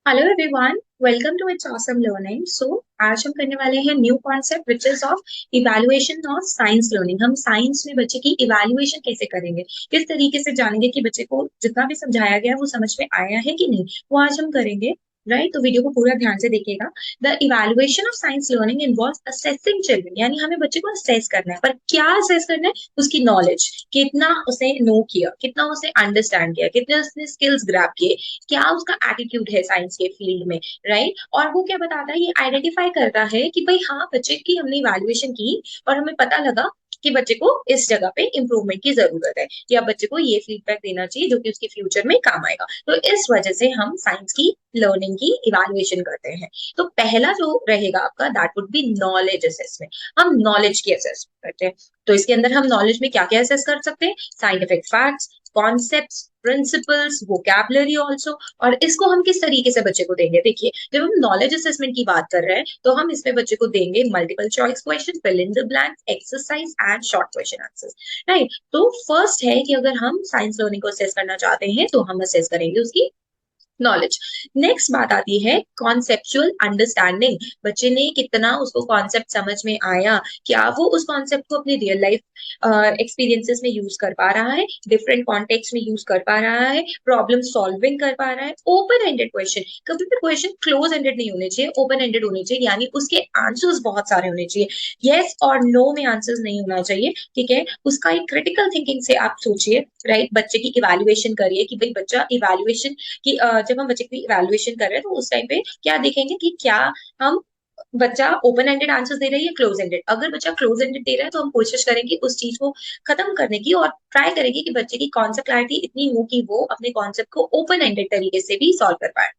Hello everyone, welcome to its awesome learning. आज हम करने वाले हैं new concept which is of evaluation of science learning. हम साइंस में बच्चे की इवैल्यूएशन कैसे करेंगे, किस तरीके से जानेंगे कि बच्चे को जितना भी समझाया गया है वो समझ में आया है कि नहीं, वो आज हम करेंगे। राइट, तो वीडियो को पूरा ध्यान से देखिएगा। The evaluation of science learning involves assessing children, यानी हमें बच्चे को असेस करना है। पर क्या असेस करना है? उसकी नॉलेज, कितना उसने नो किया, कितना उसने अंडरस्टैंड किया, कितने उसने स्किल्स ग्रैब किए, क्या उसका एटीट्यूड है साइंस के फील्ड में। राइट, और वो क्या बताता है, ये आइडेंटिफाई करता है कि भाई हाँ, बच्चे की हमने इवैल्यूएशन की और हमें पता लगा कि बच्चे को इस जगह पे इंप्रूवमेंट की जरूरत है, या बच्चे को ये फीडबैक देना चाहिए जो कि उसके फ्यूचर में काम आएगा। तो इस वजह से हम साइंस की लर्निंग की इवैल्यूएशन करते हैं। तो पहला जो रहेगा आपका, that would B knowledge assessment. हम नॉलेज की असेसमेंट करते हैं। तो इसके अंदर हम नॉलेज में क्या क्या असेस कर सकते हैं? Scientific facts, concepts, principles, vocabulary also. और इसको हम किस तरीके से बच्चे को देंगे? देखिए, जब हम नॉलेज असेसमेंट की बात कर रहे हैं तो हम इसमें बच्चे को देंगे multiple choice question, fill in the blank, exercise and short question answers. Right, तो फर्स्ट है कि अगर हम साइंस लर्निंग को असेस करना चाहते हैं तो हम असेस करेंगे उसकी नॉलेज। नेक्स्ट बात आती है कॉन्सेप्चुअल अंडरस्टैंडिंग। बच्चे ने कितना उसको कॉन्सेप्ट समझ में आया, क्या वो उस कॉन्सेप्ट को अपने रियल लाइफ एक्सपीरियंसेस में यूज कर पा रहा है, डिफरेंट कॉन्टेक्स्ट में यूज कर पा रहा है, प्रॉब्लम सॉल्विंग कर पा रहा है। ओपन एंडेड क्वेश्चन, कभी भी क्वेश्चन क्लोज एंडेड नहीं होने चाहिए, ओपन एंडेड होने चाहिए, यानी उसके आंसर्स बहुत सारे होने चाहिए। यस और नो में आंसर्स नहीं होना चाहिए। ठीक है, उसका एक क्रिटिकल थिंकिंग से आप सोचिए। राइट, बच्चे की इवैल्यूएशन करिए कि भाई बच्चा इवैल्यूएशन कि जब हम बच्चे की इवैल्यूएशन कर रहे हैं तो उस टाइम पे क्या देखेंगे कि क्या हम बच्चा ओपन एंडेड आंसर्स दे रहा है या क्लोज एंडेड। अगर बच्चा क्लोज एंडेड दे रहा है तो हम कोशिश करेंगे उस चीज को खत्म करने की, और ट्राई करेंगे कि बच्चे की कॉन्सेप्ट क्लैरिटी इतनी हो कि वो अपने कॉन्सेप्ट को ओपन एंडेड तरीके से भी सॉल्व कर पाए।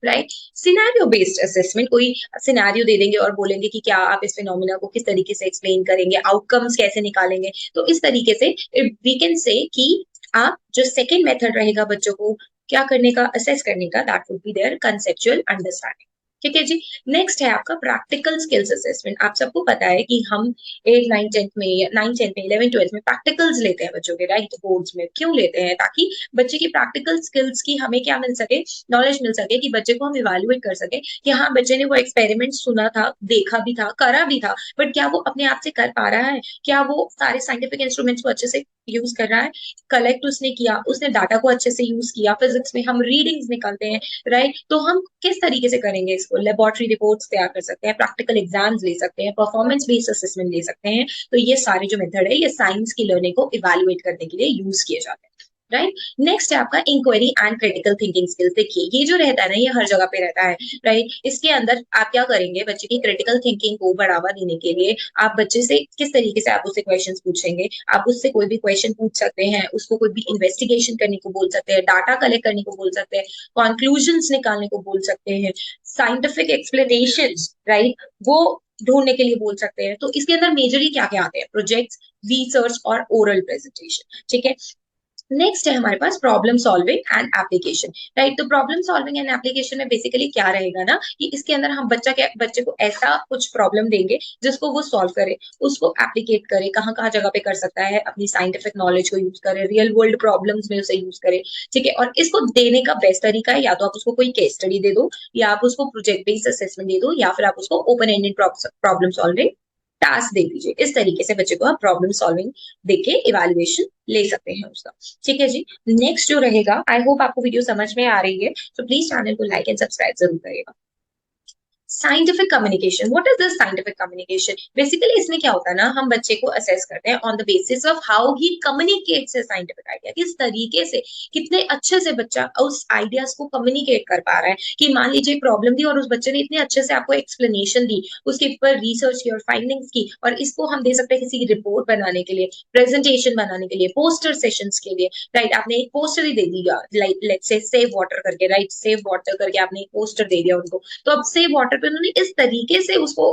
राइट, सिनेरियो बेस्ड असेसमेंट, कोई सिनेरियो दे देंगे और बोलेंगे कि क्या आप इस फिनोमिना को किस तरीके से एक्सप्लेन करेंगे, आउटकम्स कैसे निकालेंगे। तो इस तरीके से वी कैन से कि आप जो सेकेंड मेथड रहेगा बच्चों को क्या करने का, असेस करने का, that would be their conceptual understanding. ठीक है जी। नेक्स्ट है आपका प्रैक्टिकल स्किल्स असेसमेंट। आप सबको पता है कि हम 8 9 10 में या 9 10 में 11 12 में प्रैक्टिकल्स लेते हैं बच्चों के। राइट, बोर्ड्स में क्यों लेते हैं? ताकि बच्चे की प्रैक्टिकल स्किल्स की हमें क्या मिल सके, नॉलेज मिल सके, कि बच्चे को हम इवेल्युएट कर सके कि हाँ, बच्चे ने वो एक्सपेरिमेंट सुना था, देखा भी था, करा भी था, बट क्या वो अपने आप से कर पा रहा है, क्या वो सारे साइंटिफिक इंस्ट्रूमेंट्स को अच्छे से यूज कर रहा है, कलेक्ट उसने किया, उसने डाटा को अच्छे से यूज किया। फिजिक्स में हम रीडिंग्स निकालते हैं। राइट, तो हम किस तरीके से करेंगे इसको? लेबोरेटरी रिपोर्ट्स तैयार कर सकते हैं, प्रैक्टिकल एग्जाम्स ले सकते हैं, परफॉर्मेंस बेस्ड असेसमेंट ले सकते हैं। तो ये सारे जो मेथड है ये साइंस की लर्निंग को इवेल्युएट करने के लिए यूज किए जाते हैं। राइट, नेक्स्ट है आपका inquiry and critical thinking skills. देखिए, ये जो रहता है ना, ये हर जगह पे रहता है। राइट, इसके अंदर आप क्या करेंगे, बच्चे की क्रिटिकल थिंकिंग को बढ़ावा देने के लिए आप बच्चे से किस तरीके से आप उससे क्वेश्चंस पूछेंगे। आप उससे कोई भी क्वेश्चन पूछ सकते हैं, उसको कोई भी इन्वेस्टिगेशन करने को बोल सकते हैं, डाटा कलेक्ट करने को बोल सकते हैं, कंक्लूजन्स निकालने को बोल सकते हैं, साइंटिफिक एक्सप्लेनेशन, राइट, वो ढूंढने के लिए बोल सकते हैं। तो इसके अंदर मेजरली क्या क्या आते हैं? प्रोजेक्ट्स, रिसर्च और ओरल प्रेजेंटेशन। ठीक है, नेक्स्ट है हमारे पास problem solving and application. Right, तो प्रॉब्लम सॉल्विंग एंड एप्लीकेशन में बेसिकली क्या रहेगा ना, कि इसके अंदर हम बच्चे को ऐसा कुछ प्रॉब्लम देंगे जिसको वो सॉल्व करे, उसको एप्लीकेट करे, कहाँ कहाँ जगह पे कर सकता है, अपनी साइंटिफिक नॉलेज को यूज करे, रियल वर्ल्ड प्रॉब्लम्स में उसे यूज करे। ठीक है, और इसको देने का बेस्ट तरीका है या तो आप उसको कोई केस स्टडी दे दो, या आप उसको प्रोजेक्ट बेस्ड असेसमेंट दे दो, या फिर आप उसको open ended problem solving task दे दीजिए। इस तरीके से बच्चे को आप प्रॉब्लम सॉल्विंग देके इवेल्युएशन ले सकते हैं उसका। ठीक है जी। नेक्स्ट जो रहेगा, आई होप आपको वीडियो समझ में आ रही है, तो प्लीज चैनल को लाइक एंड सब्सक्राइब जरूर करिएगा। Scientific communication, what is this scientific communication? Basically इसमें क्या होता है ना, हम बच्चे को असेस करते हैं on the basis of how he communicates scientific idea. किस तरीके से, कितने अच्छे से बच्चा उस आइडियाज को कम्युनिकेट कर पा रहा है। कि मान लीजिए प्रॉब्लम दी और उस बच्चे ने इतने अच्छे से आपको एक्सप्लेनेशन दी, उसके ऊपर रिसर्च की और फाइंडिंग्स की, और इसको हम दे सकते हैं किसी की रिपोर्ट बनाने के लिए, प्रेजेंटेशन बनाने के लिए, पोस्टर सेशंस के लिए। राइट, आपने एक पोस्टर ही दे दिया, like let's say save water करके। राइट, सेव वाटर करके आपने एक पोस्टर दे दिया उनको, तो अब सेव वाटर पे उन्होंने इस तरीके से उसको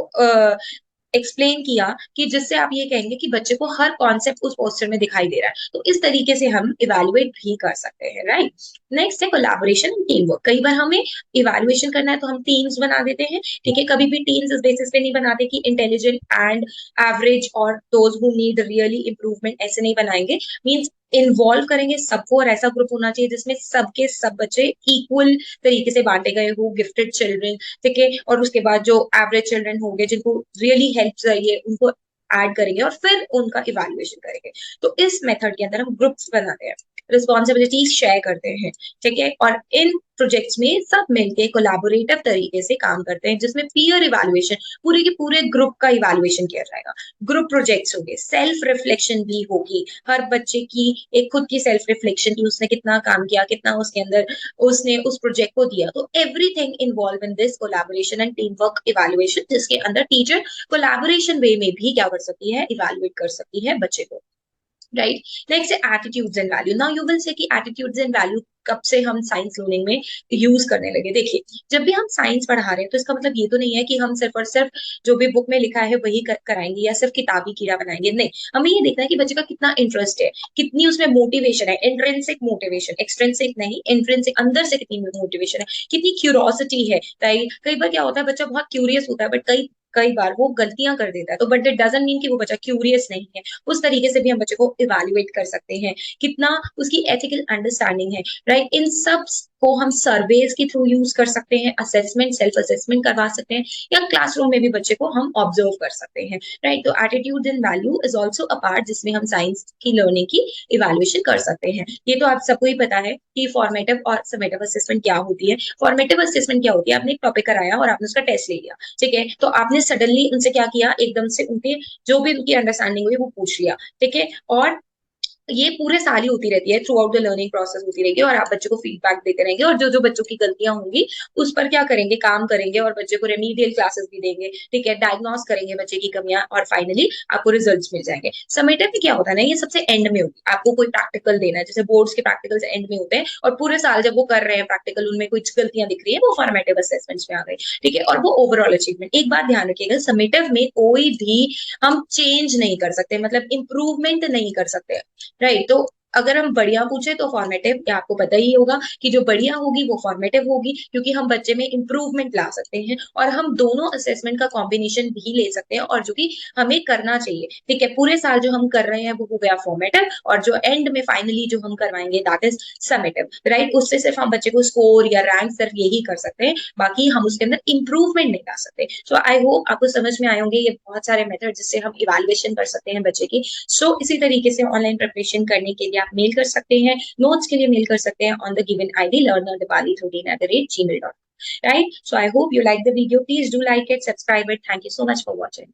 एक्सप्लेन किया कि जिससे आप ये कहेंगे कि बच्चे को हर कॉन्सेप्ट उस पोस्टर में दिखाई दे रहा है। तो इस तरीके से हम इवेल्युएट भी कर सकते हैं। राइट, नेक्स्ट है कोलैबोरेशन एंड टीम वर्क। कई बार हमें इवेल्युएशन करना है तो हम टीम्स बना देते हैं। ठीक है, कभी भी टीम्स इस बेसिस पे नहीं बनाते कि इंटेलिजेंट एंड एवरेज और those who need really improvement, ऐसे नहीं बनाएंगे। मींस इन्वॉल्व करेंगे सबको, और ऐसा ग्रुप होना चाहिए जिसमें सबके सब बच्चे इक्वल तरीके से बांटे गए हो, गिफ्टेड चिल्ड्रन, ठीक है, और उसके बाद जो एवरेज चिल्ड्रन होंगे जिनको रियली हेल्प चाहिए उनको ऐड करेंगे और फिर उनका इवैल्यूएशन करेंगे। तो इस मेथड के अंदर हम ग्रुप्स बनाते हैं, रिस्पॉन्सिबिलिटीज शेयर करते हैं, ठीक है, और इन प्रोजेक्ट्स में सब मिलके कोलैबोरेटिव तरीके से काम करते हैं, जिसमें पीयर इवैल्यूएशन, पूरे के पूरे ग्रुप का इवैल्यूएशन किया जाएगा। ग्रुप प्रोजेक्ट्स होंगे, सेल्फ रिफ्लेक्शन भी होगी, हर बच्चे की एक खुद की सेल्फ रिफ्लेक्शन की, उसने कितना काम किया, कितना उसके अंदर उसने उस प्रोजेक्ट को दिया। तो everything involve in this collaboration and team work evaluation, जिसके अंदर टीचर कोलैबोरेशन वे में भी क्या कर सकती है, इवैल्यूएट कर सकती है बच्चे को। राइट, नेक्स्ट है attitudes and value. Now you will say कि एटीट्यूड्स एंड वैल्यू कब से हम साइंस लर्निंग में यूज करने लगे। देखिए, जब भी हम साइंस पढ़ा रहे हैं तो इसका मतलब ये तो नहीं है कि हम सिर्फ और सिर्फ जो भी बुक में लिखा है वही कराएंगे या सिर्फ किताबी कीड़ा बनाएंगे, नहीं। हमें ये देखना है कि बच्चे का कितना इंटरेस्ट है, कितनी उसमें मोटिवेशन है, इंट्रिंसिक मोटिवेशन, एक्सट्रिंसिक नहीं, इंट्रिंसिक, अंदर से कितनी मोटिवेशन है, कितनी क्यूरोसिटी है। राइट, कई बार क्या होता है बच्चा बहुत क्यूरियस होता है बट कई कई बार वो गलतियां कर देता है, तो बट इट डजंट मीन कि वो बच्चा क्यूरियस नहीं है। उस तरीके से भी हम बच्चे को इवैल्यूएट कर सकते हैं, कितना उसकी एथिकल अंडरस्टैंडिंग है। राइट, इन सब को हम सर्वेज के थ्रू यूज कर सकते हैं, असेसमेंट, सेल्फ असेसमेंट करवा सकते हैं, या क्लासरूम में भी बच्चे को हम ऑब्जर्व कर सकते हैं। राइट, तो attitude and value is also a part जिसमें हम साइंस की लर्निंग की इवैल्यूएशन कर सकते हैं। ये तो आप सबको ही पता है कि फॉर्मेटिव और समेटिव असेसमेंट क्या होती है। फॉर्मेटिव असेसमेंट क्या होती है, आपने एक टॉपिक कराया और आपने उसका टेस्ट ले लिया, ठीक है, तो आपने सडनली उनसे क्या किया, एकदम से उनके जो भी उनकी अंडरस्टैंडिंग हुई वो पूछ लिया, ठीक है, और ये पूरे साल ही होती रहती है, through out the learning process होती रहेगी, और आप बच्चे को फीडबैक देते रहेंगे, और जो जो बच्चों की गलतियां होंगी उस पर क्या करेंगे, काम करेंगे, और बच्चे को रेमीडियल क्लासेस भी देंगे, ठीक है, डायग्नोस करेंगे बच्चे की कमियां, और फाइनली आपको रिजल्ट्स मिल जाएंगे। समेटिव में क्या होता है ना, ये सबसे एंड में होगी, आपको कोई प्रैक्टिकल देना है, जैसे बोर्ड्स के प्रैक्टिकल्स एंड में होते हैं, और पूरे साल जब वो कर रहे हैं प्रैक्टिकल, उनमें कुछ गलतियां दिख रही है, वो फॉर्मेटिव असेसमेंट्स में आ गई, ठीक है, और वो ओवरऑल अचीवमेंट। एक बात ध्यान रखिएगा, समेटिव में कोई भी हम चेंज नहीं कर सकते, मतलब इंप्रूवमेंट नहीं कर सकते। राइट, तो अगर हम बढ़िया पूछे तो फॉर्मेटिव, या आपको पता ही होगा कि जो बढ़िया होगी वो फॉर्मेटिव होगी, क्योंकि हम बच्चे में इंप्रूवमेंट ला सकते हैं, और हम दोनों असेसमेंट का कॉम्बिनेशन भी ले सकते हैं, और जो कि हमें करना चाहिए, ठीक है, पूरे साल जो हम कर रहे हैं वो हो गया फॉर्मेटिव, और जो एंड में फाइनली जो हम करवाएंगे दैट इज समेटिव। राइट, उससे सिर्फ हम बच्चे को स्कोर या रैंक सिर्फ यही कर सकते हैं, बाकी हम उसके अंदर इंप्रूवमेंट नहीं ला सकते। सो आई होप आपको समझ में आए होंगे ये बहुत सारे मेथड जिससे हम इवैल्यूएशन कर सकते हैं बच्चे की। सो इसी तरीके से ऑनलाइन प्रिपरेशन करने के लिए आप मेल कर सकते हैं, नोट्स के लिए मेल कर सकते हैं on the given ID learnerdipali13@gmail.com. Right, so I hope you like the video. Please do like it, subscribe it. Thank you so much for watching.